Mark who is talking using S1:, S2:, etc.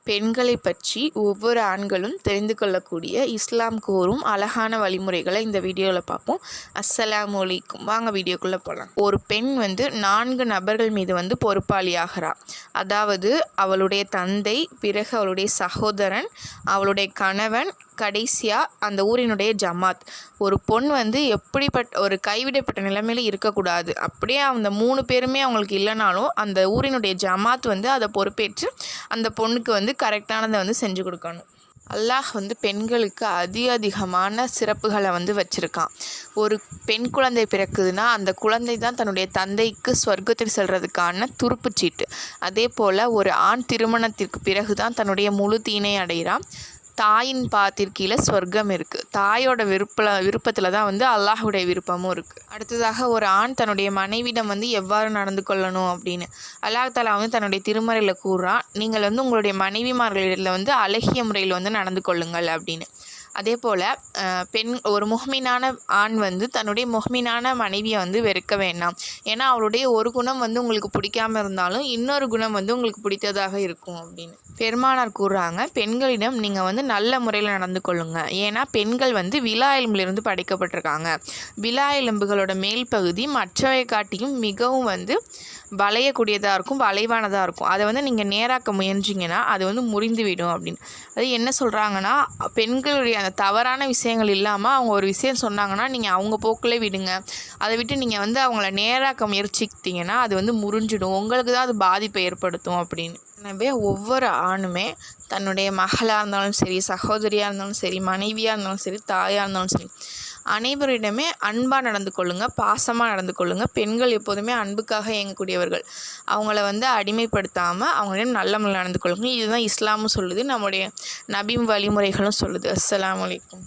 S1: பெண்களை பற்றி ஒவ்வொரு ஆண்களும் தெரிந்து கொள்ளக்கூடிய இஸ்லாம் கூறும் அழகான வழிமுறைகளை இந்த வீடியோவில் பார்ப்போம். அஸ்ஸலாமு அலைக்கும். வாங்க வீடியோக்குள்ளே போகலாம். ஒரு பெண் 4 நபர்கள் மீது பொறுப்பாளியாகிறாள். அதாவது அவளுடைய தந்தை, பிறகு அவளுடைய சகோதரன், அவளுடைய கணவன், கடைசியாக அந்த ஊரினுடைய ஜமாத். ஒரு பொண் எப்படிப்பட்ட ஒரு கைவிடப்பட்ட நிலைமையில இருக்கக்கூடாது. அப்படியே அந்த 3 பேருமே அவங்களுக்கு இல்லைனாலும் அந்த ஊரினுடைய ஜமாத் அதை பொறுப்பேற்று அந்த பொண்ணுக்கு கரெக்டானதை செஞ்சு கொடுக்கணும். அல்லாஹ் பெண்களுக்கு அதிகமான சிறப்புகளை வச்சுருக்கான். ஒரு பெண் குழந்தை பிறக்குதுன்னா அந்த குழந்தை தான் தன்னுடைய தந்தைக்கு சொர்க்கத்தில் செல்றதுக்கான துருப்புச்சீட்டு. அதே போல் ஒரு ஆண் திருமணத்திற்கு பிறகு தான் தன்னுடைய முழு தீனை அடைகிறான். தாயின் பாத்திற்கீழே சொர்க்கம் இருக்குது. தாயோட விருப்பத்தில் தான் அல்லாஹுடைய விருப்பமும் இருக்குது. அடுத்ததாக ஒரு ஆண் தன்னுடைய மனைவிடம் எவ்வாறு நடந்து கொள்ளணும் அப்படின்னு அல்லாஹ் தஆலா தன்னுடைய திருமறையில் கூறுறான். நீங்கள் உங்களுடைய மனைவிமார்களிடத்தில் அழகிய முறையில் நடந்து கொள்ளுங்கள் அப்படின்னு. அதே போல் ஒரு முஹ்மினான ஆண் தன்னுடைய முஹ்மினான மனைவியை வெறுக்க வேண்டாம். ஏன்னா அவளுடைய ஒரு குணம் உங்களுக்கு பிடிக்காமல் இருந்தாலும் இன்னொரு குணம் உங்களுக்கு பிடித்ததாக இருக்கும் அப்படின்னு பெருமானார் கூறுறாங்க. பெண்களிடம் நீங்கள் நல்ல முறையில் நடந்து கொள்ளுங்க. ஏன்னா பெண்கள் விலா எலும்பிலிருந்து படைக்கப்பட்டிருக்காங்க. விலா எலும்புகளோட மேல் பகுதி மற்றவை காட்டியும் மிகவும் வளையக்கூடியதாக இருக்கும், வளைவானதாக இருக்கும். அதை நீங்கள் நேராக்க முயன்றிங்கன்னா அது முறிந்துவிடும் அப்படின்னு. அது என்ன சொல்கிறாங்கன்னா, பெண்களுடைய அந்த தவறான விஷயங்கள் இல்லாமல் அவங்க ஒரு விஷயம் சொன்னாங்கன்னா நீங்கள் அவங்க போக்கில் விடுங்க. அதை விட்டு நீங்கள் அவங்கள நேராக்க முயற்சித்தீங்கன்னா அது முறிஞ்சிடும், உங்களுக்கு தான் அது பாதிப்பை ஏற்படுத்தும் அப்படின்னு. எனவே ஒவ்வொரு ஆணுமே தன்னுடைய மகளாக இருந்தாலும் சரி, சகோதரியாக இருந்தாலும் சரி, மனைவியாக இருந்தாலும் சரி, தாயாக இருந்தாலும் சரி, அனைவரிடமே அன்பாக நடந்து கொள்ளுங்கள், பாசமாக நடந்து கொள்ளுங்கள். பெண்கள் எப்போதுமே அன்புக்காக இயங்கக்கூடியவர்கள். அவங்கள அடிமைப்படுத்தாமல் அவங்களிடம் நல்ல முறையில் நடந்து கொள்ளுங்கள். இதுதான் இஸ்லாமும் சொல்லுது, நம்முடைய நபி வழிமுறைகளும் சொல்லுது. அஸ்ஸலாமு அலைக்கும்.